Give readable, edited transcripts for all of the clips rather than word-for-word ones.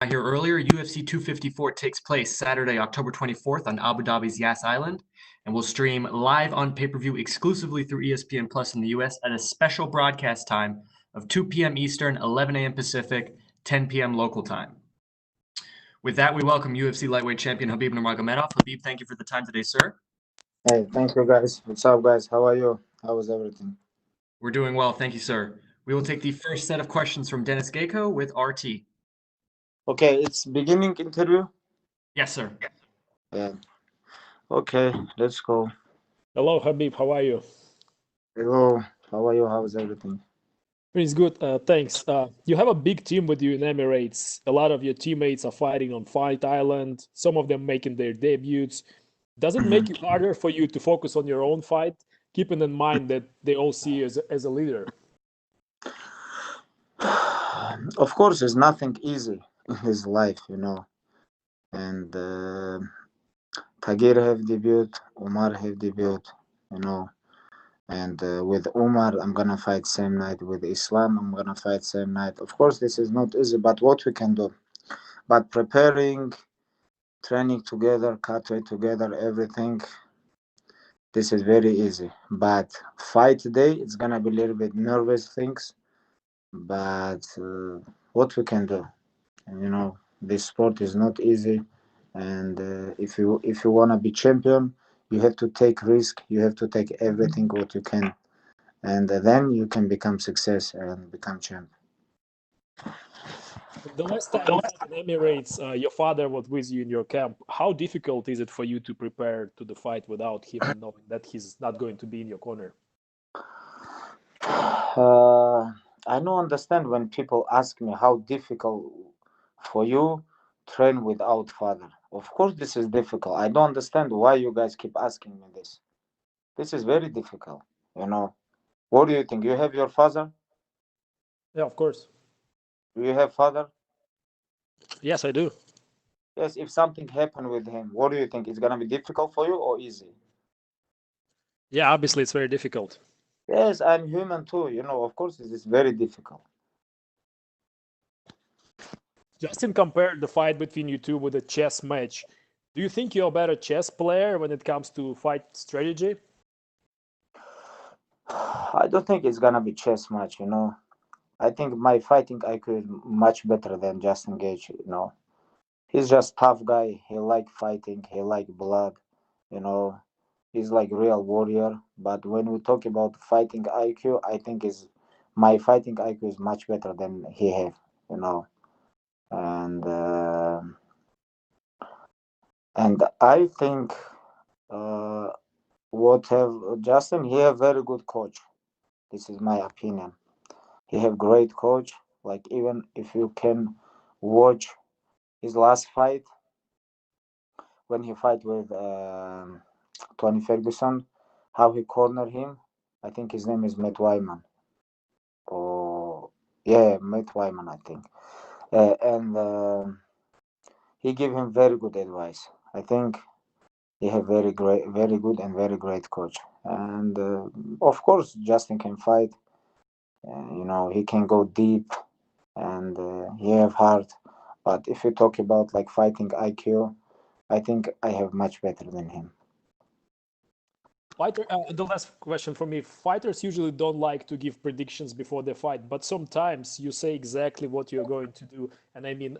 Here earlier, UFC 254 takes place Saturday, October 24th on Abu Dhabi's Yas Island, and will stream live on pay-per-view exclusively through ESPN Plus in the US at a special broadcast time of 2 p.m. Eastern, 11 a.m. Pacific, 10 p.m. local time. With that, we welcome UFC lightweight champion Khabib Nurmagomedov. Khabib, thank you for the time today, sir. Hey, thank you guys. What's up, guys? How are you? How is everything? We're doing well, thank you, sir. We will take the first set of questions from Dennis Gaethje with RT. Okay, it's beginning interview? Yes, sir. Yeah. Okay, let's go. Hello, Khabib. How are you? Hello, how are you? How is everything? It's good. Thanks. You have a big team with you in Emirates. A lot of your teammates are fighting on Fight Island, some of them making their debuts. Does it make it harder for you to focus on your own fight, keeping in mind that they all see you as a leader? Of course, there's nothing easy in this life, And Tagir have debut, Umar have debut, you know. And with Umar, I'm gonna fight same night. With Islam, I'm gonna fight same night. Of course, this is not easy, but what we can do. But preparing, training together, cut weight together, everything. This is very easy. But fight day, it's gonna be a little bit nervous things. But what we can do, this sport is not easy. And if you wanna be champion, you have to take risk. You have to take everything what you can, and then you can become success and become champ. The last time you fought in Emirates, your father was with you in your camp. How difficult is it for you to prepare to the fight without him and knowing that he's not going to be in your corner? I don't understand when people ask me how difficult for you train without father. Of course, this is difficult. I don't understand why you guys keep asking me this. This is very difficult. What do you think? You have your father? Yeah, of course. Do you have father? Yes, I do. Yes. If something happened with him, what do you think? It's gonna be difficult for you or easy? Yeah, obviously it's very difficult. Yes, I'm human too. Of course, it is very difficult. Justin compared the fight between you two with a chess match. Do you think you're a better chess player when it comes to fight strategy? I don't think it's gonna be chess match. I think my fighting IQ is much better than Justin Gaethje. He's just tough guy. He like fighting. He like blood. You know, he's like real warrior. But when we talk about fighting IQ, I think is my fighting IQ is much better than he have. You know, and I think what have Justin? He have very good coach. This is my opinion. He have great coach. Like even if you can watch his last fight when he fight with Tony Ferguson, how he cornered him. I think his name is Matt Wyman. Or yeah, Matt Wyman, I think. And he gave him very good advice. I think he have very good and very great coach. And of course, Justin can fight. He can go deep, and he have heart. But if you talk about like fighting IQ, I think I have much better than him. The last question for me. Fighters usually don't like to give predictions before they fight, but sometimes you say exactly what you're going to do. And I mean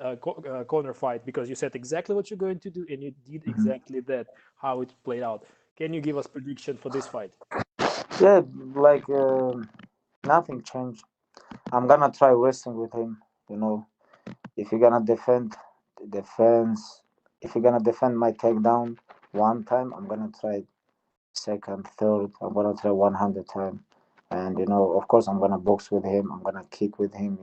corner fight, because you said exactly what you're going to do and you did exactly that, how it played out. Can you give us prediction for this fight? Yeah, like nothing changed. I'm gonna try wrestling with him. If you're gonna defense, if you're gonna defend my takedown one time, I'm gonna try second, third. I'm gonna try 100 times. And of course, I'm gonna box with him. I'm gonna kick with him.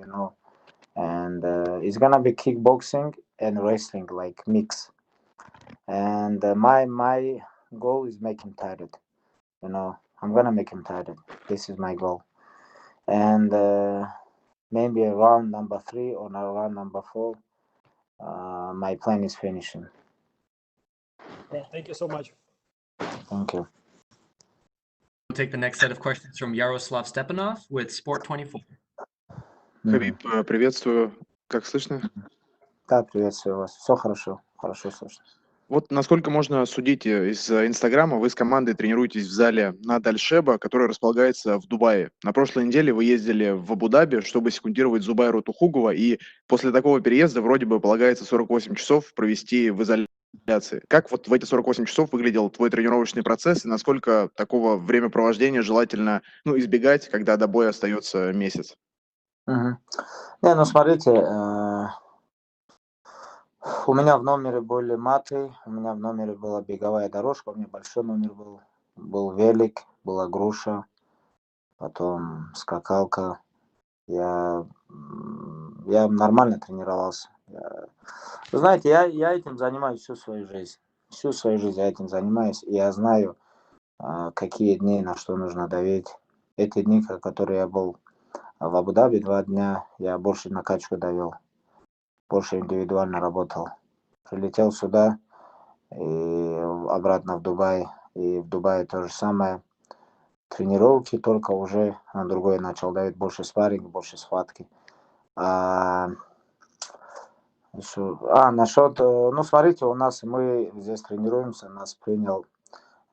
And it's gonna be kickboxing and wrestling like mix. And my goal is make him tired. I'm gonna make him tired. This is my goal. And maybe around number 3 or around number 4, my plan is finishing. Well, thank you so much. Thank you. We'll take the next set of questions from Yaroslav Stepanov with Sport 24. Хабиб, приветствую. Как слышно? Да, приветствую вас. Все хорошо, хорошо слышно. Вот насколько можно судить из Инстаграма, вы с командой тренируетесь в зале над Аль-Шеба, который располагается в Дубае. На прошлой неделе вы ездили в Абу-Даби, чтобы секундировать Зубайру Тухугова, и после такого переезда вроде бы полагается 48 часов провести в изоляции. Как вот в эти 48 часов выглядел твой тренировочный процесс, и насколько такого времяпровождения желательно избегать, когда до боя остается месяц? Мгм. Не, ну смотрите, у меня в номере были маты, у меня в номере была беговая дорожка, у меня большой номер был велик, была груша, потом скакалка. Я нормально тренировался. Вы знаете, я этим занимаюсь всю свою жизнь. Всю свою жизнь я этим занимаюсь, и я знаю, какие дни на что нужно давить. Эти дни, которые я был в Абу-Даби 2 дня, я больше на качку давил, больше индивидуально работал. Прилетел сюда и обратно в Дубай. И в Дубае то же самое. Тренировки только уже на другое начал давить, больше спарринг, больше схватки. Насчет, ну смотрите, мы здесь тренируемся, нас принял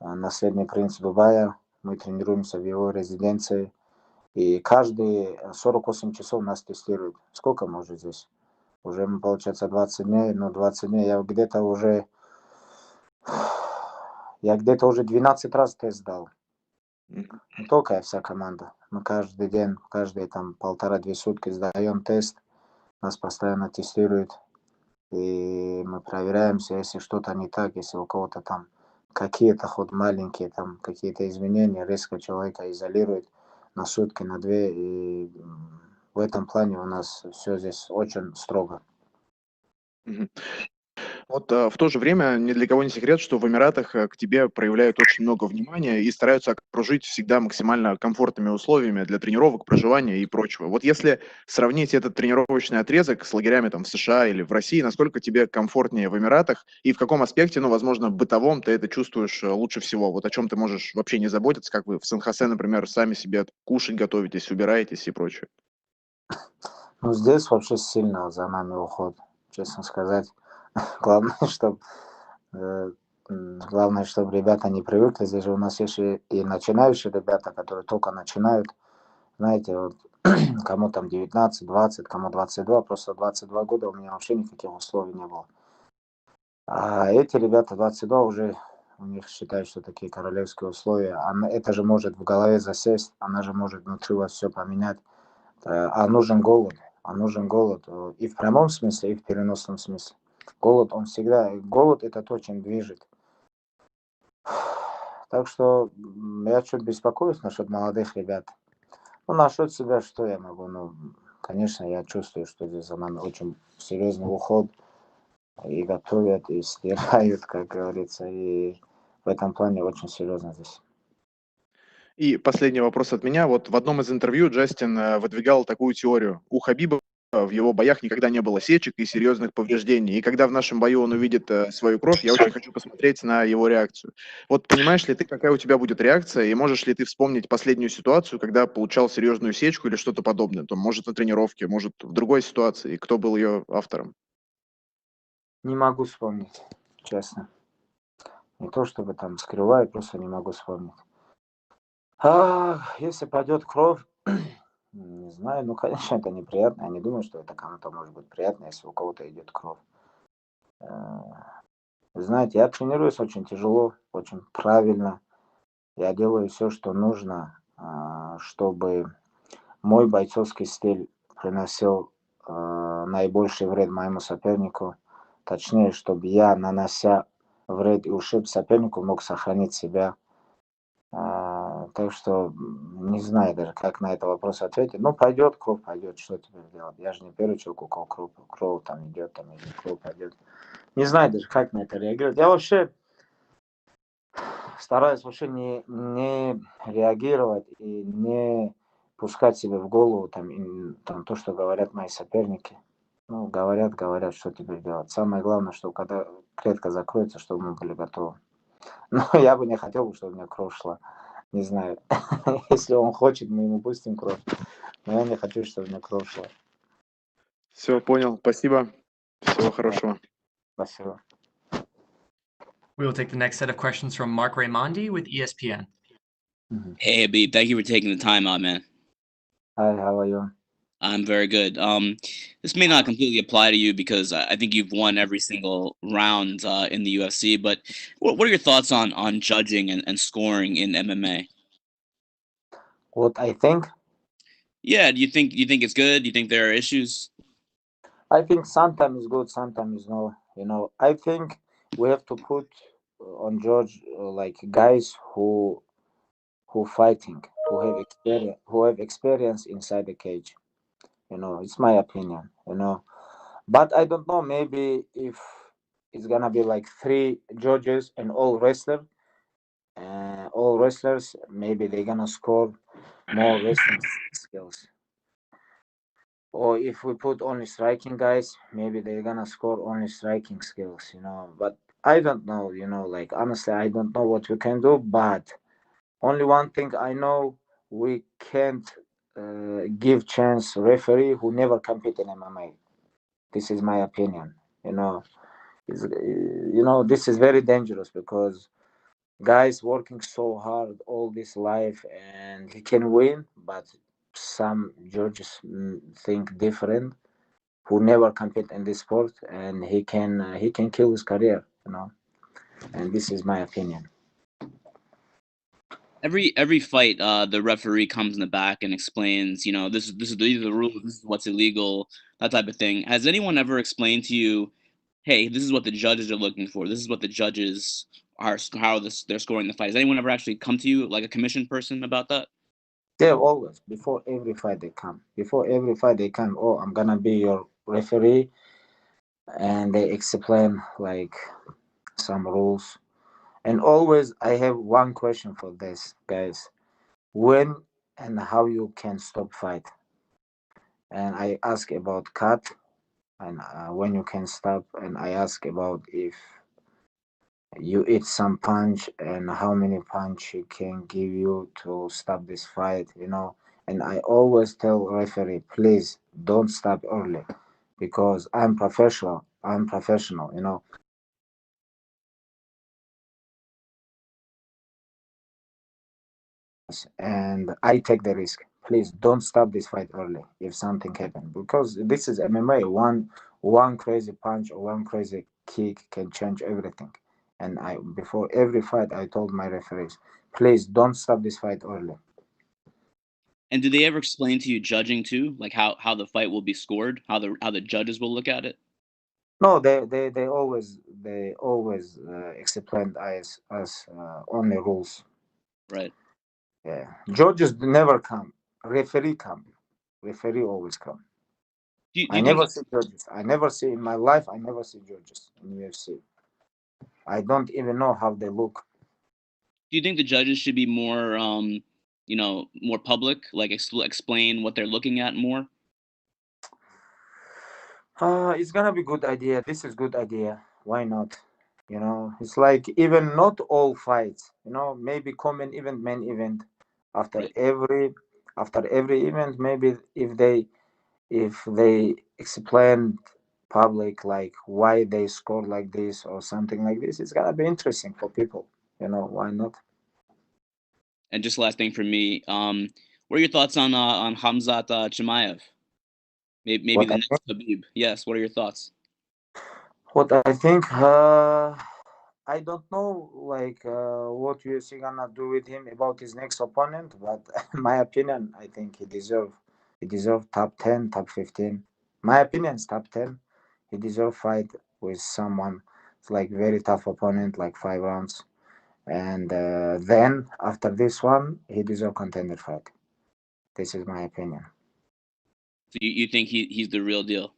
наследный принц Дубая, мы тренируемся в его резиденции, и каждые 48 часов нас тестируют. Сколько мы уже здесь? Уже, получается, 20 дней, 20 дней, я где-то уже 12 раз тест дал. Не только я, вся команда. Мы каждый день, каждые там 1,5-2 сутки сдаем тест, нас постоянно тестируют. И мы проверяемся, если что-то не так, если у кого-то там какие-то хоть маленькие там какие-то изменения, резко человека изолирует на сутки, на 2. И в этом плане у нас все здесь очень строго. Мгм. Вот в то же время ни для кого не секрет, что в Эмиратах к тебе проявляют очень много внимания и стараются окружить всегда максимально комфортными условиями для тренировок, проживания и прочего. Вот если сравнить этот тренировочный отрезок с лагерями там в США или в России, насколько тебе комфортнее в Эмиратах и в каком аспекте, возможно, бытовом ты это чувствуешь лучше всего? Вот о чем ты можешь вообще не заботиться, как вы в Сан-Хосе, например, сами себе кушать готовитесь, убираетесь и прочее? Ну, здесь вообще сильно за нами уход, честно сказать. Главное, чтобы главное, чтобы ребята не привыкли. Здесь же у нас есть и начинающие ребята, которые только начинают. Знаете, вот кому там 19, 20, кому 22, просто 22 года у меня вообще никаких условий не было. А эти ребята 22 уже, у них считают, что такие королевские условия. Это же может в голове засесть, она же может внутри вас все поменять. Нужен голод. Нужен голод и в прямом смысле, и в переносном смысле. Голод это то, чем движет. Так что я чуть беспокоюсь насчет молодых ребят. Ну, насчет себя, что я могу? Конечно, я чувствую, что здесь за нами очень серьезный уход. И готовят, и стирают, как говорится. И в этом плане очень серьезно здесь. И последний вопрос от меня. Вот в одном из интервью Джастин выдвигал такую теорию. У Хабиба в его боях никогда не было сечек и серьезных повреждений. И когда в нашем бою он увидит свою кровь, я очень хочу посмотреть на его реакцию. Вот понимаешь ли ты, какая у тебя будет реакция, и можешь ли ты вспомнить последнюю ситуацию, когда получал серьезную сечку или что-то подобное? Там, может, на тренировке, может, в другой ситуации, и кто был ее автором? Не могу вспомнить, честно. Не то чтобы там скрываю, просто не могу вспомнить. Если пойдет кровь, не знаю, конечно, это неприятно. Я не думаю, что это кому-то может быть приятно, если у кого-то идет кровь. Вы знаете, я тренируюсь очень тяжело, очень правильно. Я делаю все, что нужно, чтобы мой бойцовский стиль приносил наибольший вред моему сопернику. Точнее, чтобы я, нанося вред и ущерб сопернику, мог сохранить себя. Так что не знаю даже, как на этот вопрос ответить. Пойдет кровь, пойдет, что теперь делать? Я же не первый человек, у кого кровь там идет, или кровь пойдет. Не знаю даже, как на это реагировать. Я вообще стараюсь вообще не реагировать и не пускать себе в голову там то, что говорят мои соперники. Говорят, что теперь делать. Самое главное, что когда клетка закроется, чтобы мы были готовы. Но я бы не хотел, чтобы у меня кровь шла. Не знаю. Если он хочет, мы ему пустим кровь. Но я не хочу, чтобы у меня кровь шла. Все, понял. Спасибо. Всего хорошего. Спасибо. We will take the next set of questions from Mark Raimondi with ESPN. Hey, Khabib, thank you for taking the time out, man. Hi, how are you? I'm very good. This may not completely apply to you because I think you've won every single round in the UFC. But what are your thoughts on judging and scoring in MMA? What I think? Yeah, do you think it's good? Do you think there are issues? I think sometimes it's good, sometimes no. You know, I think we have to put on George like guys who fighting, who have experience inside the cage. You know, it's my opinion. You know, but I don't know. Maybe if it's gonna be like 3 judges and all wrestlers, maybe they're gonna score more wrestling skills. Or if we put only striking guys, maybe they're gonna score only striking skills, you know. But I don't know, you know, like honestly, I don't know what we can do. But only one thing I know, we can't give chance referee who never compete in MMA. This is my opinion, you know. You know, this is very dangerous because guys working so hard all this life and he can win, but some judges think different who never compete in this sport, and he can kill his career, you know. And this is my opinion. Every fight, the referee comes in the back and explains, these are the rules, this is what's illegal, that type of thing. Has anyone ever explained to you, hey, this is what the judges are looking for, this is what the judges are, they're scoring the fight? Has anyone ever actually come to you, like a commissioned person, about that? They always before every fight they come. Before every fight they come. Oh, I'm gonna be your referee, and they explain like some rules. And always I have one question for this, guys: when and how you can stop fight? And I ask about cut and when you can stop, and I ask about if you eat some punch and how many punch he can give you to stop this fight, you know. And I always tell referee, please don't stop early because I'm professional, you know. And I take the risk. Please don't stop this fight early if something happens, because this is MMA. One crazy punch or one crazy kick can change everything. And I before every fight I told my referees, please don't stop this fight early. And do they ever explain to you judging too, like how the fight will be scored, how the judges will look at it? No, they always explain as only rules. Right. Yeah, judges never come. Referee come. Referee always come. Do I you think never see judges. I never see in my life. I never see judges in UFC. I don't even know how they look. the judges should be more more public, like explain what they're looking at more? It's gonna be good idea. This is good idea. Why not? You know, it's like even not all fights. You know, maybe common event, main event. After Right. every event, maybe if they explain public like why they score like this or something like this, it's gonna be interesting for people. You know, why not? And just last thing for me, what are your thoughts on Hamzat Chimaev? Maybe What the I next Khabib. Yes. What are your thoughts? What I think, I don't know, like what UFC gonna do with him about his next opponent, but my opinion, I think he deserve top 10, top 15. My opinion is top 10. He deserve fight with someone. It's like very tough opponent, like 5 rounds, and then after this one, he deserve contender fight. This is my opinion. So you think he's the real deal?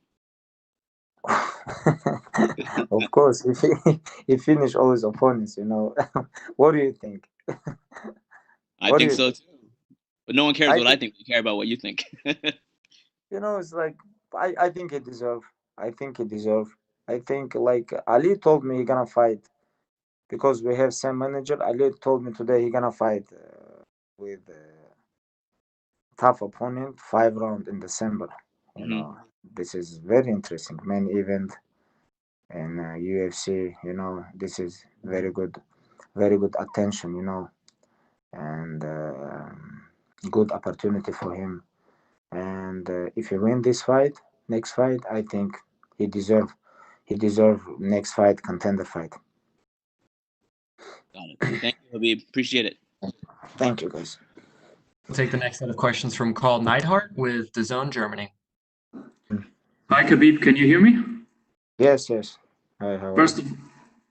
Of course, if he finish all his opponents, you know. What do you think? I What do think you so think? too. But no one cares I what I think, think. We care about what you think. it's like I think he deserve. I think he deserve. I think like Ali told me he gonna fight because we have same manager. Ali told me today he gonna fight with tough opponent 5 round in December. You Hmm. know, this is very interesting main event. in UFC. This is very good attention. And good opportunity for him. And if he win this fight, next fight, I think he deserve next fight, contender fight. Got it. Thank you, Khabib. Appreciate it. Thank you, guys. We'll take the next set of questions from Carl Neidhart with DAZN Germany. Hi, Khabib. Can you hear me? Yes. Hi, how are you?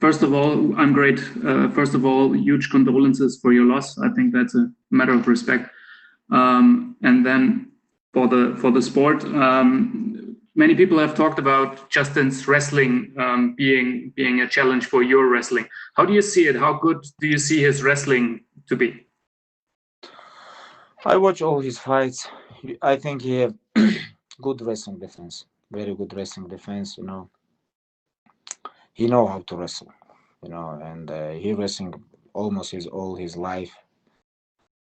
First of all, I'm great. First of all, huge condolences for your loss. I think that's a matter of respect. And then for the sport, many people have talked about Justin's wrestling being a challenge for your wrestling. How do you see it? How good do you see his wrestling to be? I watch all his fights. I think he have good wrestling defense, very good wrestling defense. He know how to wrestle. And he wrestling almost all his life.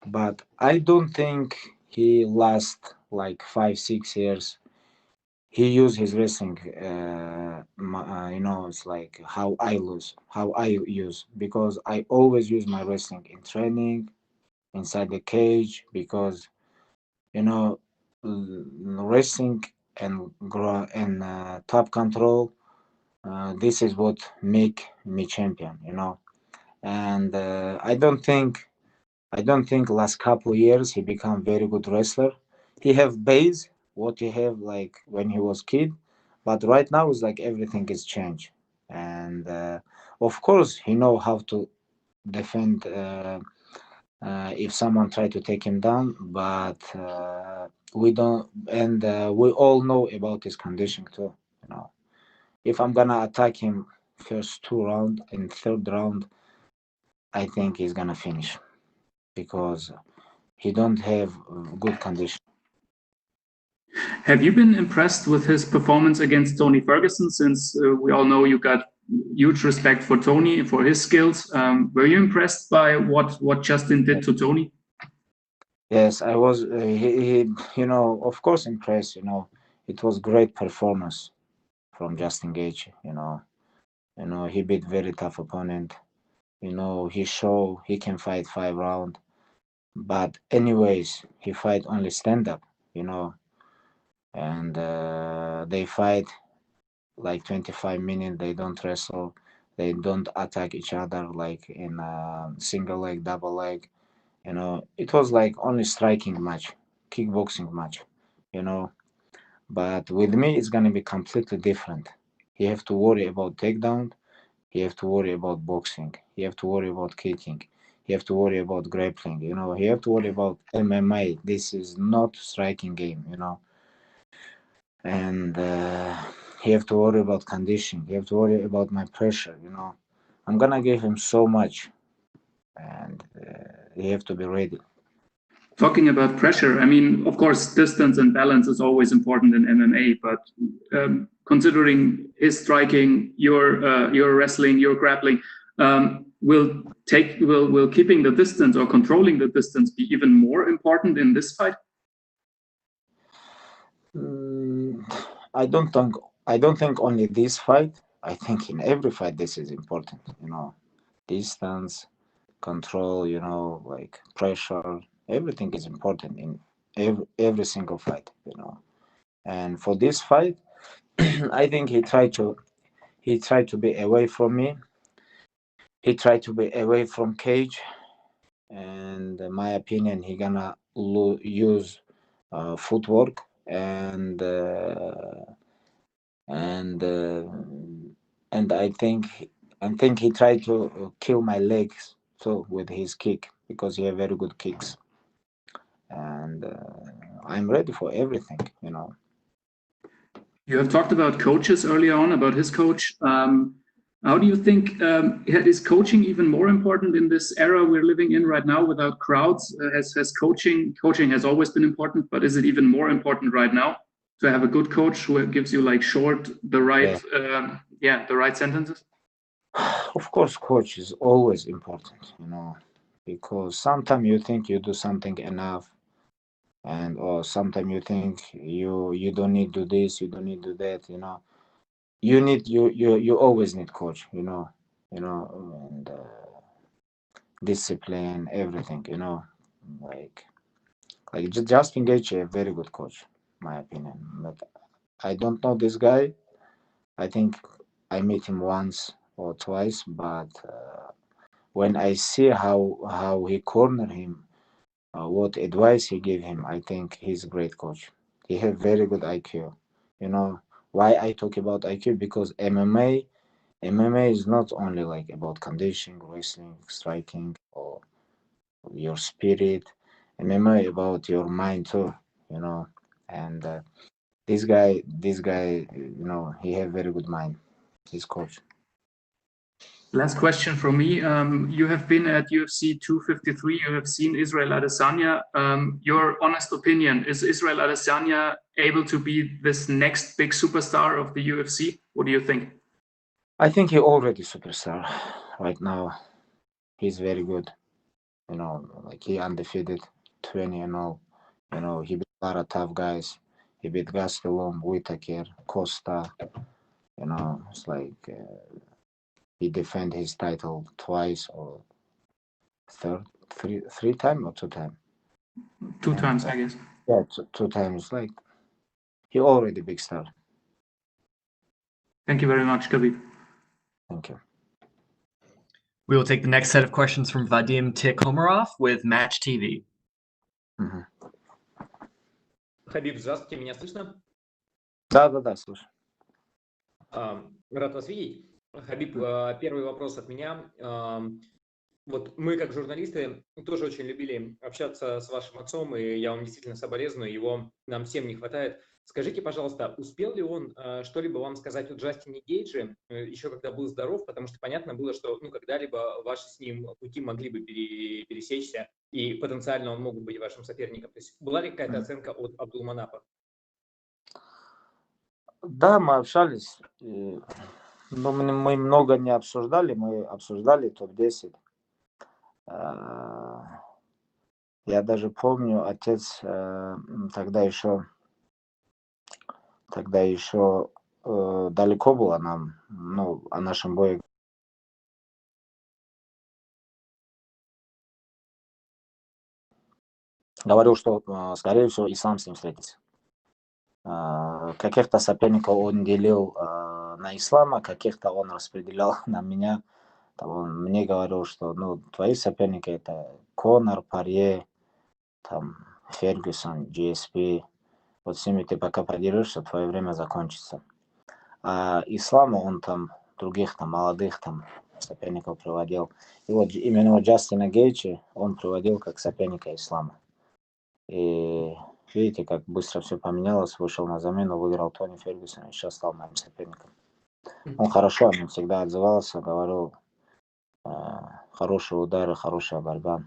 But I don't think he last like 5-6 years. He used his wrestling. It's like how I use, because I always use my wrestling in training, inside the cage, because wrestling and top control. This is what make me champion. And I don't think last couple of years he become very good wrestler. He have base what he have like when he was kid, but right now it's like everything is changed. And of course he know how to defend if someone try to take him down, but we don't. And we all know about his condition too. If I'm gonna attack him first 2 round, in third round I think he's gonna finish, because he don't have good condition. Have you been impressed with his performance against Tony Ferguson? Since we all know you got huge respect for Tony, for his skills. Were you impressed by what Justin did to Tony? Yes, I was. He of course impressed. It was great performance from Justin Gaethje. He beat very tough opponent. He show he can fight 5 round, but anyways, he fight only stand up. And they fight like 25 minutes. They don't wrestle. They don't attack each other like in single leg, double leg. It was like only striking match, kickboxing match. But with me, it's gonna be completely different. You have to worry about takedown. You have to worry about boxing. You have to worry about kicking. You have to worry about grappling. You have to worry about MMA. This is not striking game. And you have to worry about conditioning. You have to worry about my pressure. I'm gonna give him so much, and you have to be ready. Talking about pressure, I mean, of course, distance and balance is always important in MMA. But considering his striking, your wrestling, your grappling, will keeping the distance or controlling the distance be even more important in this fight? I don't think only this fight. I think in every fight this is important. Distance, control. Like pressure. Everything is important in every single fight. And for this fight, I think he tried to be away from me. He tried to be away from cage, and in my opinion, he gonna use footwork and I think he tried to kill my legs too with his kick, because he have very good kicks, and I'm ready for everything. You have talked about coaches earlier on, about his coach. How do you think is coaching even more important in this era we're living in right now without crowds? Has coaching has always been important, but is it even more important right now to have a good coach who gives you like the right sentences? Of course, coach is always important, because sometimes you think you do something enough, or sometimes you think you don't need to do this, you don't need to do that. you always need coach, and discipline, everything, like Justin Gaethje, a very good coach, my opinion. But I don't know this guy. I think I met him once or twice, but when I see how he cornered him, what advice he gave him, I think he's a great coach. He have very good IQ. You know why I talk about IQ? Because MMA is not only like about conditioning, wrestling, striking, or your spirit. MMA about your mind too. And this guy, he have very good mind. His coach. Last question from me. You have been at UFC 253. You have seen Israel Adesanya. Your honest opinion, is Israel Adesanya able to be this next big superstar of the UFC? What do you think? I think he already superstar right now. He's very good. Like he undefeated, 20-0. He beat a lot of tough guys. He beat Gastelum, Whitaker, Costa. It's like he defended his title twice or three times or two times. Two times, I guess. Yeah, two times. Like he already big star. Thank you very much, Khabib. Thank you. We will take the next set of questions from Vadim Tikhomarov with Match TV. Мгм. Хабиб, здравствуйте, меня слышно? Да, слушай. Рад вас видеть. Хабиб, первый вопрос от меня. Вот мы, как журналисты, тоже очень любили общаться с вашим отцом, и я вам действительно соболезную, его нам всем не хватает. Скажите, пожалуйста, успел ли он что-либо вам сказать о Джастине Гейдже, еще когда был здоров, потому что понятно было, что когда-либо ваши с ним пути могли бы пересечься, и потенциально он мог быть вашим соперником. То есть была ли какая-то оценка от Абдулманапа? Да, мы общались. Но мы много не обсуждали. Мы обсуждали топ-10. Я даже помню, отец тогда еще далеко было нам, о нашем бое. Говорил, что, скорее всего, Ислам с ним встретится. Каких-то соперников он делил на Ислама, каких-то он распределял на меня. Он мне говорил, что твои соперники это Конор, Парье, Фергюсон, GSP. Вот с ними ты пока подерешься, твое время закончится. А Ислама он других молодых соперников приводил. И вот именно Джастина Гейджи он приводил как соперника Ислама. И видите, как быстро все поменялось, вышел на замену, выиграл Тони Фергюсон и сейчас стал моим соперником. Он хорошо, он всегда отзывался, говорил, хорошие удары, хорошая борьба.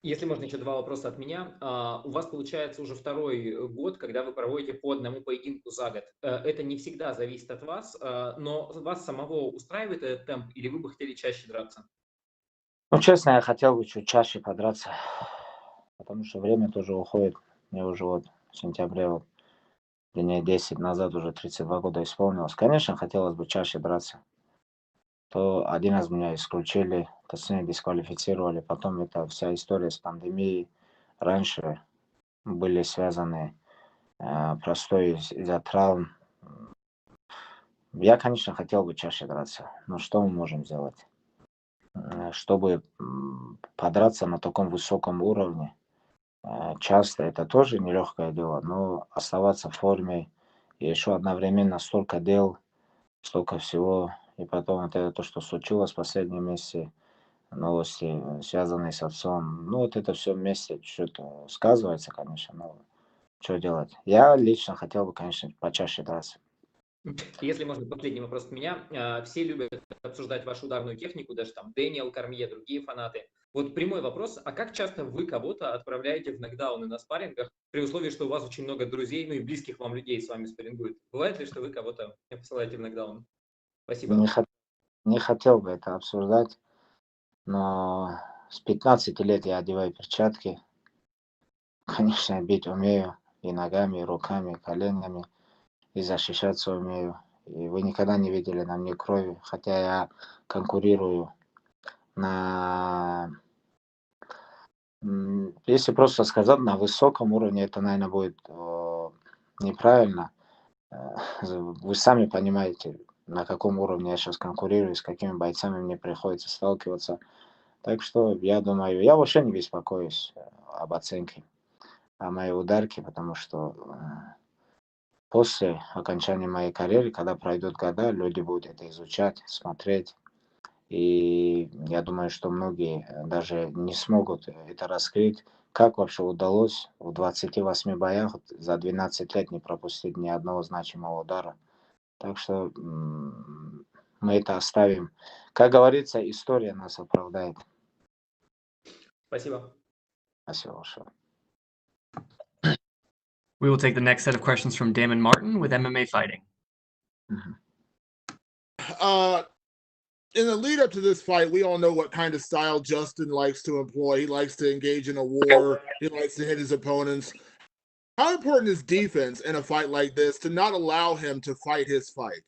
Если можно, еще два вопроса от меня. У вас получается уже второй год, когда вы проводите по одному поединку за год. Это не всегда зависит от вас, но вас самого устраивает этот темп, или вы бы хотели чаще драться? Честно, я хотел бы чуть чаще подраться, потому что время тоже уходит. Мне уже в сентябре, дней 10 назад уже 32 года исполнилось. Конечно, хотелось бы чаще драться. То один раз меня исключили, точнее дисквалифицировали. Потом эта вся история с пандемией раньше были связаны простой из-за травм. Я, конечно, хотел бы чаще драться, но что мы можем сделать? Чтобы подраться на таком высоком уровне, часто это тоже нелегкое дело, но оставаться в форме и еще одновременно столько дел, столько всего. И потом это то, что случилось в последние месяцы, новости, связанные с отцом. Это все вместе чуть-чуть сказывается, конечно, но что делать? Я лично хотел бы, конечно, почаще драться. Если можно, последний вопрос от меня. Все любят обсуждать вашу ударную технику, даже Дэниел Кормье, другие фанаты. Вот прямой вопрос, а как часто вы кого-то отправляете в нокдауны на спаррингах, при условии, что у вас очень много друзей, и близких вам людей с вами спаррингуют? Бывает ли, что вы кого-то посылаете в нокдаун? Спасибо. Не хотел бы это обсуждать, но с 15 лет я одеваю перчатки. Конечно, бить умею и ногами, и руками, и коленями. и защищаться умею. И вы никогда не видели на мне крови, хотя я конкурирую на... Если просто сказать, на высоком уровне, это, наверное, будет неправильно. Вы сами понимаете, на каком уровне я сейчас конкурирую, с какими бойцами мне приходится сталкиваться. Так что я думаю, я вообще не беспокоюсь об оценке, о моей ударке, потому что после окончания моей карьеры, когда пройдут года, люди будут это изучать, смотреть. И я думаю, что многие даже не смогут это раскрыть, как вообще удалось в 28 боях за 12 лет не пропустить ни одного значимого удара. Так что мы это оставим. Как говорится, история нас оправдает. Спасибо. Спасибо большое. We will take the next set of questions from Damon Martin with MMA Fighting. In the lead up to this fight, we all know what kind of style Justin likes to employ. He likes to engage in a war. He likes to hit his opponents. How important is defense in a fight like this to not allow him to fight his fight?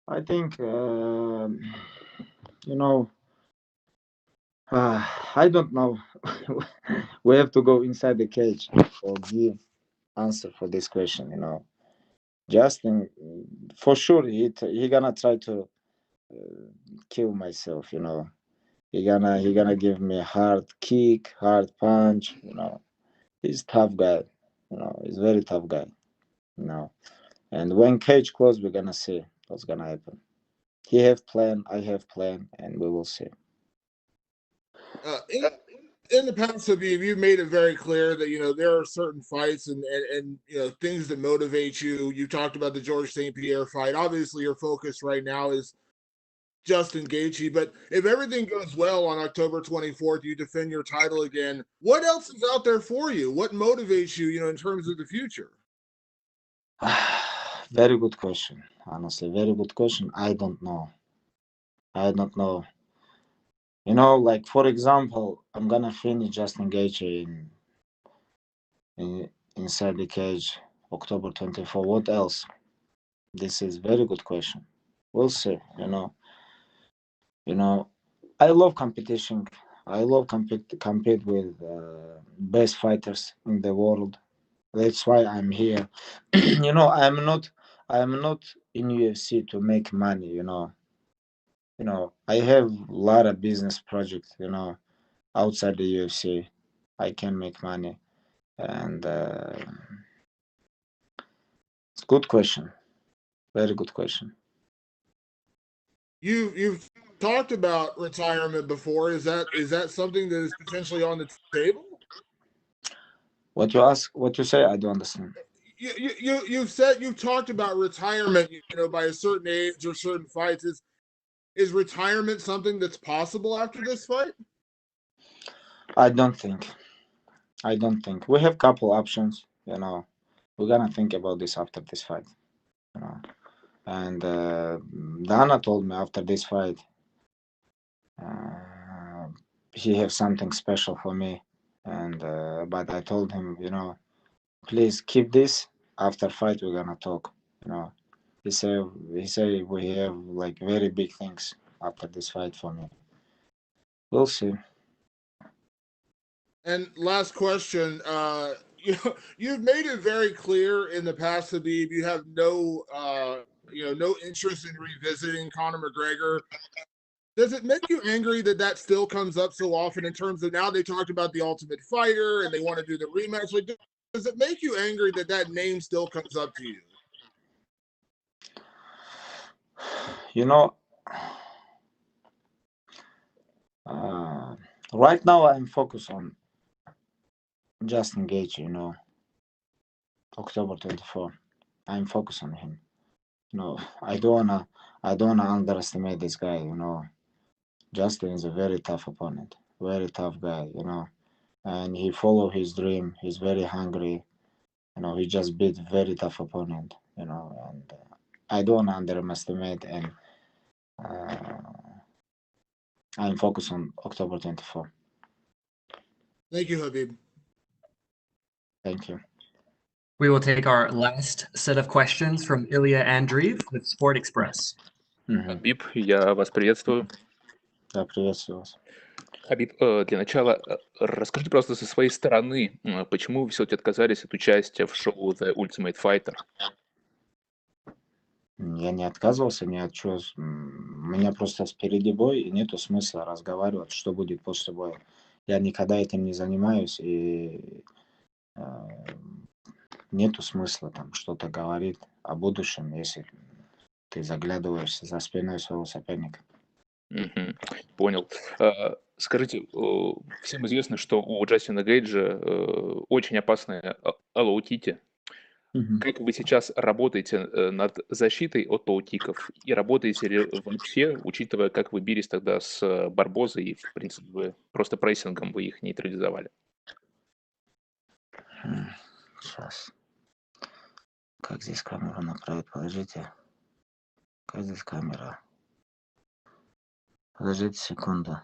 I think, I don't know. We have to go inside the cage or give answer for this question. Justin, for sure, he gonna try to kill myself. He gonna give me a hard kick, hard punch. He's tough guy. He's very tough guy. And when cage close, we're gonna see what's gonna happen. He have plan, I have plan, and we will see. In the past, Khabib, you made it very clear that there are certain fights and things that motivate you. You talked about the George St. Pierre fight. Obviously, your focus right now is Justin Gaethje. But if everything goes well on October 24th, you defend your title again. What else is out there for you? What motivates you, in terms of the future? Very good question. Honestly, very good question. I don't know. Like for example, I'm gonna finish Justin Gaethje inside the cage October 24. What else? This is very good question. We'll see. I love competition. I love compete with best fighters in the world. That's why I'm here. I'm not in UFC to make money. I have a lot of business projects. Outside the UFC, I can make money, and it's a good question. Very good question. You've talked about retirement before. Is that something that is potentially on the table? What you ask? What you say? I don't understand. You've talked about retirement, by a certain age or certain fights. Is retirement something that's possible after this fight? I don't think. We have couple options. We're gonna think about this after this fight. And Dana told me after this fight, he have something special for me. And but I told him, please keep this. After fight, we're gonna talk. He said we have like very big things after this fight for me. We'll see. And last question, you've made it very clear in the past, Khabib, you have no interest in revisiting Conor McGregor. Does it make you angry that still comes up so often in terms of now they talked about the Ultimate Fighter and they want to do the rematch? Like, does it make you angry that name still comes up to you? Right now I'm focused on Justin Gaethje, October 24. I'm focused on him. I don't wanna underestimate this guy. Justin is a very tough opponent, very tough guy. And he follow his dream. He's very hungry. He just beat very tough opponent. And I don't wanna underestimate. And I'm focused on October 24. Thank you, Khabib. Thank you. We will take our last set of questions from Ilya Andreev with Sport Express. Хабиб, я вас приветствую. Да, приветствую вас. Хабиб, для начала расскажите просто со своей стороны, почему вы все-таки отказались от участия в шоу The Ultimate Fighter? Я не отказывался ни от чего. У меня просто впереди бой, и нету смысла разговаривать, что будет после боя. Я никогда этим не занимаюсь, и нету смысла там что-то говорить о будущем, если ты заглядываешь за спиной своего соперника. Понял. Скажите, всем известно, что у Джастина Гейджа очень опасная лоу-кики. Как вы сейчас работаете над защитой от лоу-киков? И работаете ли вообще, учитывая, как вы бились тогда с Барбозой, и, в принципе, вы просто прессингом вы их нейтрализовали? Сейчас. Как здесь камеру направить? Подождите. Как здесь камера? Подождите секунду.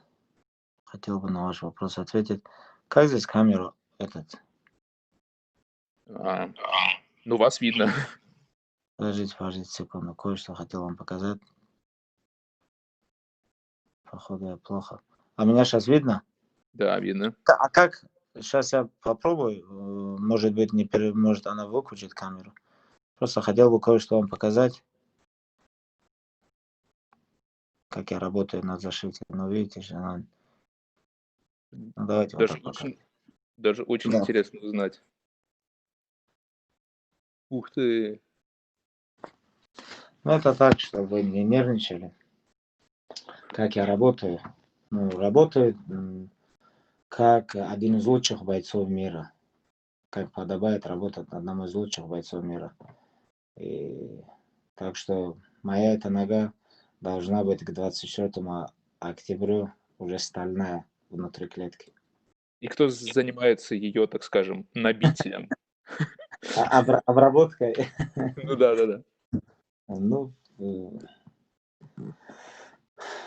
Хотел бы на ваш вопрос ответить. Как здесь камеру этот? Ну, вас видно. Подождите секунду. Кое-что хотел вам показать. Походу я плохо. А меня сейчас видно? Да, видно. А как? Сейчас я попробую. Может быть, может она выключит камеру. Просто хотел бы кое-что вам показать. Как я работаю над зашитием. Ну, видите же, она... Ну, давайте вот так пока. Даже очень интересно узнать. Ух ты. Ну, это так, чтобы вы не нервничали. Как я работаю? Ну, работаю как один из лучших бойцов мира. Как подобает работать одному из лучших бойцов мира. И так что моя эта нога должна быть к 24 октября уже стальная внутри клетки. И кто занимается ее, так скажем, набитием? Обработкой. Ну да. Ну,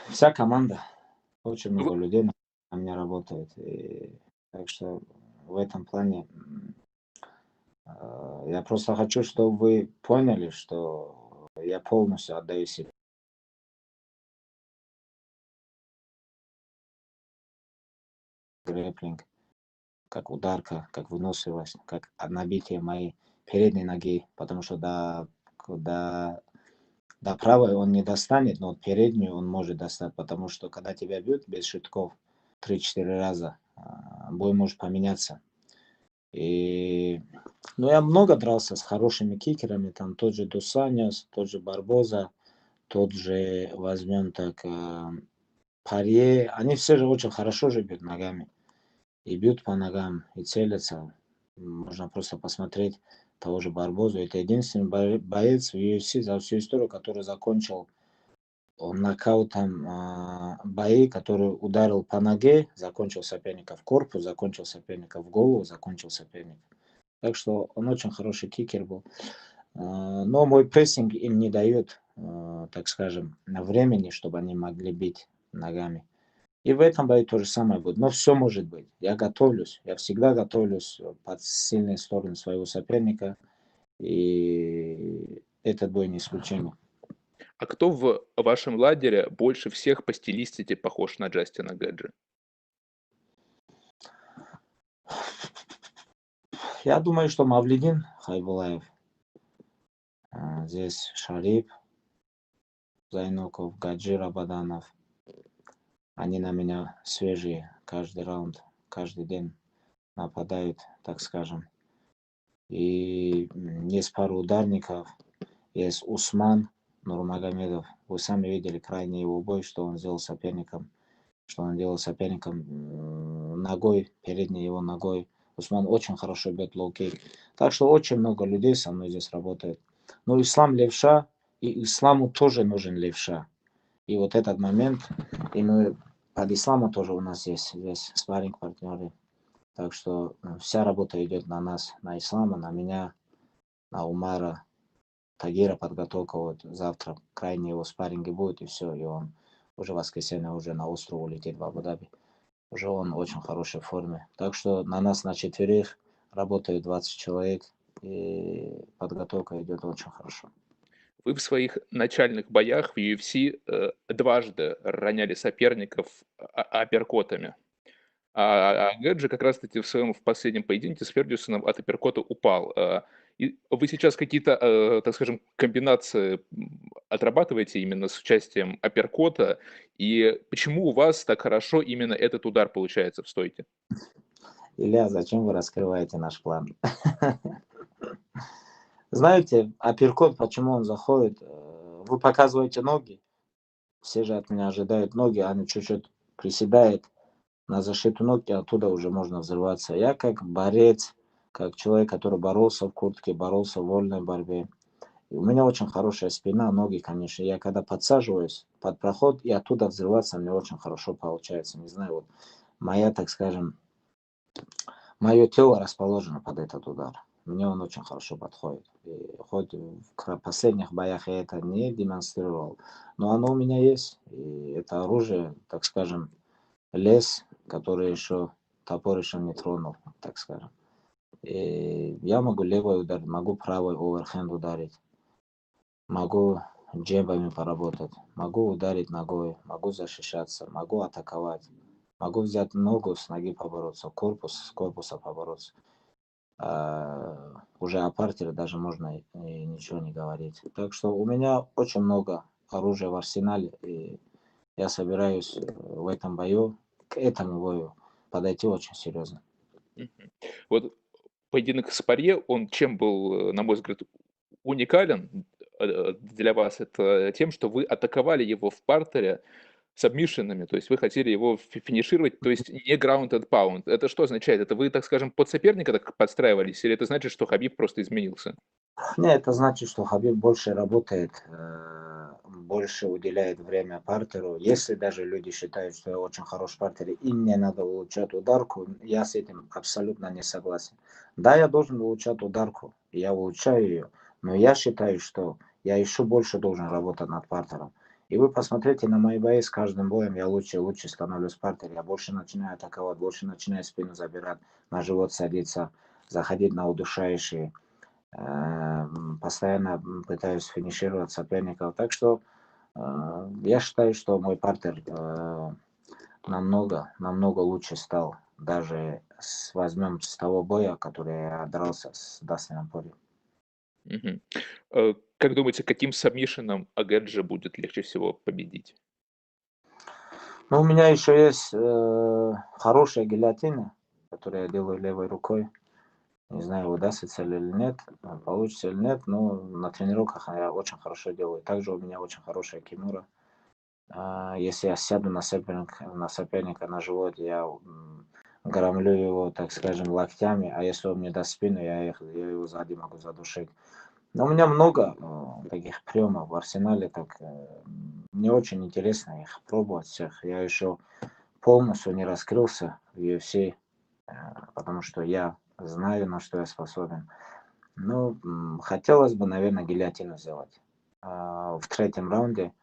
вся команда. Очень много людей на меня работает. И так что в этом плане я просто хочу, чтобы вы поняли, что я полностью отдаю себе. Грэпплинг, как ударка, как выносливость, как набитие моей передней ноги, потому что до правой он не достанет, но переднюю он может достать, потому что когда тебя бьют без шутков 3-4 раза, бой может поменяться. И я много дрался с хорошими кикерами, там тот же Дусаньос, тот же Барбоза, тот же, возьмем так, Парье, они все же очень хорошо же бьют ногами. И бьют по ногам, и целятся. Можно просто посмотреть того же Барбозу. Это единственный боец в UFC за всю историю, который закончил нокаутом бои, который ударил по ноге, закончил соперника в корпус, закончил соперника в голову, закончил соперника. Так что он очень хороший кикер был. Но мой прессинг им не дает, так скажем, времени, чтобы они могли бить ногами. И в этом бою то же самое будет. Но все может быть. Я готовлюсь. Я всегда готовлюсь под сильные стороны своего соперника. И этот бой не исключение. А кто в вашем лагере больше всех по стилистике похож на Джастина Гэджа? Я думаю, что Мавлидин Хайбулаев. Здесь Шарип, Зайнуков, Гаджи Рабаданов. Они на меня свежие каждый раунд, каждый день нападают, так скажем. И есть пару ударников. Есть Усман Нурмагомедов. Вы сами видели крайний его бой, что он сделал соперником. Что он делал соперником ногой, передней его ногой. Усман очень хорошо бьет лоу-кик. Так что очень много людей со мной здесь работает. Но Ислам левша, и Исламу тоже нужен левша. И вот этот момент, и мы под Исламом тоже у нас есть здесь спарринг-партнеры. Так что вся работа идет на нас, на Ислама, на меня, на Умара, Тагира подготовка. Вот завтра крайние его спарринги будет, и все. И он уже в воскресенье уже на остров улетит в Абу-Даби. Уже он в очень хорошей форме. Так что на нас, на четверых, работает 20 человек. и подготовка идет очень хорошо. Вы в своих начальных боях в UFC дважды роняли соперников апперкотами. А Гэджи как раз-таки в последнем поединке с Фергюсоном от апперкота упал. И вы сейчас какие-то, так скажем, комбинации отрабатываете именно с участием апперкота? И почему у вас так хорошо именно этот удар получается в стойке? Илья, зачем вы раскрываете наш план? Знаете, апперкот, почему он заходит? Вы показываете ноги, все же от меня ожидают ноги, они чуть-чуть приседают на защиту ног, и оттуда уже можно взрываться. Я как борец, как человек, который боролся в куртке, боролся в вольной борьбе. И у меня очень хорошая спина, ноги, конечно. Я когда подсаживаюсь под проход, и оттуда взрываться мне очень хорошо получается. Не знаю, вот моя, так скажем, мое тело расположено под этот удар. Мне он очень хорошо подходит. И хоть в последних боях я это не демонстрировал, но оно у меня есть. И это оружие, так скажем, лес, который еще топор еще не тронул, так скажем. И я могу левой ударить, могу правой оверхенд ударить, могу джебами поработать, могу ударить ногой, могу защищаться, могу атаковать, могу взять ногу с ноги побороться, корпус с корпуса побороться. Уже о партере даже можно и ничего не говорить. Так что у меня очень много оружия в арсенале, и я собираюсь в этом бою, к этому бою подойти очень серьезно. Вот поединок с Парье, он чем был, на мой взгляд, уникален для вас? Это тем, что вы атаковали его в партере сабмишинами, то есть вы хотели его финишировать, то есть не ground and pound. Это что означает? Это вы, так скажем, под соперника так подстраивались, или это значит, что Хабиб просто изменился? Нет, это значит, что Хабиб больше работает, больше уделяет время партеру. Если даже люди считают, что я очень хороший партер, и мне надо улучшать ударку, я с этим абсолютно не согласен. Да, я должен улучшать ударку, и я улучшаю ее, но я считаю, что я еще больше должен работать над партером. И вы посмотрите на мои бои, с каждым боем я лучше и лучше становлюсь в партере. Я больше начинаю атаковать, больше начинаю спину забирать, на живот садиться, заходить на удушающие. Постоянно пытаюсь финишировать соперников. Так что я считаю, что мой партнер намного лучше стал. Даже возьмем с того боя, который я дрался с Дастином Пори. Как думаете, каким сабмишином Агэджи будет легче всего победить? Ну, у меня еще есть хорошая гильотина, которую я делаю левой рукой. Не знаю, удастся ли или нет, получится или нет, но на тренировках я очень хорошо делаю. Также у меня очень хорошая кимура. Если я сяду на соперника на живот, я громлю его, так скажем, локтями, а если он мне даст спину, я его сзади могу задушить. Но у меня много таких приемов в арсенале, так мне очень интересно их пробовать всех. Я еще полностью не раскрылся в UFC, потому что я знаю, на что я способен. Ну, хотелось бы, наверное, гильотину сделать. В третьем раунде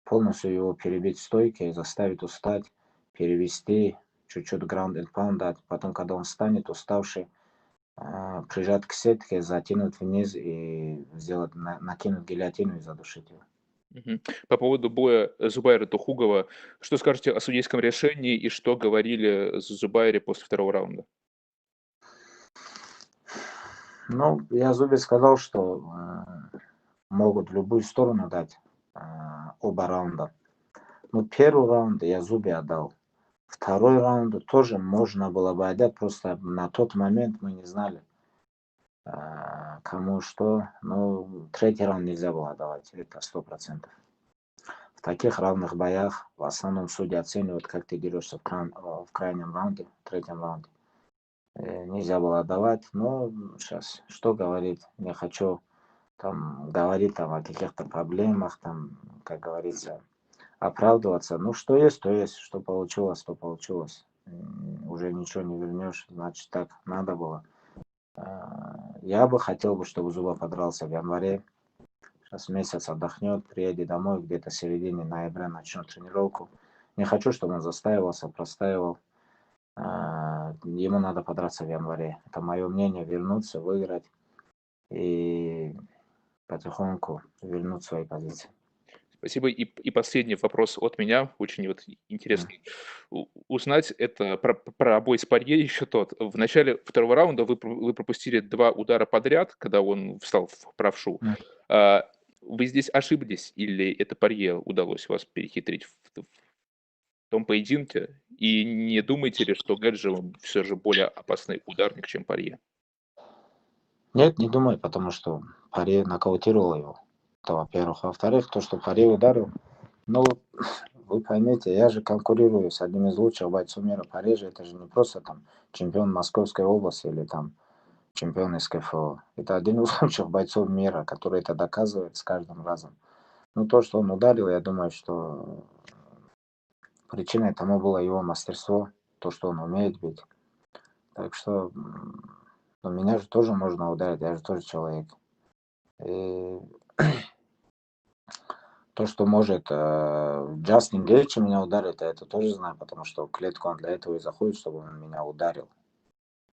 полностью его перебить в стойке, заставить устать, перевести, чуть-чуть ground and pound дать. Потом, когда он встанет уставший, прижать к сетке, затянуть вниз и сделать, накинуть гильотину и задушить его. По поводу боя Зубайра Тухугова, что скажете о судейском решении и что говорили Зубайре после второго раунда? Ну, я Зубе сказал, что могут в любую сторону дать оба раунда. Ну, первый раунд я Зубе отдал. Второй раунд тоже можно было бы отдать, просто на тот момент мы не знали, кому что. Ну, третий раунд нельзя было отдавать, это 100%. В таких равных боях в основном судьи оценивают, как ты дерешься в крайнем раунде, в третьем раунде. Нельзя было отдавать, но сейчас, что говорить, не хочу там говорить там о каких-то проблемах, там, как говорится, оправдываться. Ну, что есть, то есть, что получилось, то получилось. Уже ничего не вернешь, значит, так надо было. Я бы хотел, чтобы Зуба подрался в январе. Сейчас месяц отдохнет, приедет домой, где-то в середине ноября начнет тренировку. Не хочу, чтобы он застаивался, простаивал. Ему надо подраться в январе. Это мое мнение, вернуться, выиграть. и потихоньку вернуть свои позиции. Спасибо. И последний вопрос от меня, очень вот интересный узнать, это про бой с Порье еще тот. В начале второго раунда вы пропустили 2 удара подряд, когда он встал в правшу. Вы здесь ошиблись или это Порье удалось вас перехитрить в том поединке? И не думаете ли, что Gaethje все же более опасный ударник, чем Порье? Нет, не думаю, потому что Порье нокаутировал его. Это во-первых. Во-вторых, то, что Порье ударил, ну, вы поймите, я же конкурирую с одним из лучших бойцов мира. Порье же это же не просто там чемпион Московской области или там чемпион из КФО. Это один из лучших бойцов мира, который это доказывает с каждым разом. Ну, то, что он ударил, я думаю, что причиной тому было его мастерство, то, что он умеет бить. Так что меня же тоже можно ударить, я же тоже человек. И то, что может Джастин Gaethje меня ударить, я это тоже знаю, потому что в клетку он для этого и заходит, чтобы он меня ударил.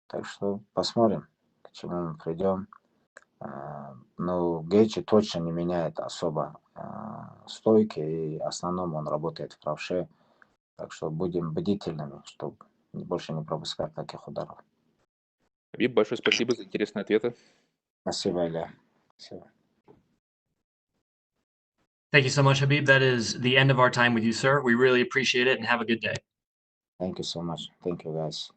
Так что посмотрим, к чему мы придем. Но Gaethje точно не меняет особо стойки, и в основном он работает в правше. Так что будем бдительными, чтобы больше не пропускать таких ударов. Хабиб, большое спасибо за интересные ответы. Спасибо, Илья. Спасибо. Thank you so much, Khabib. That is the end of our time with you, sir. We really appreciate it, and have a good day. Thank you so much. Thank you, guys.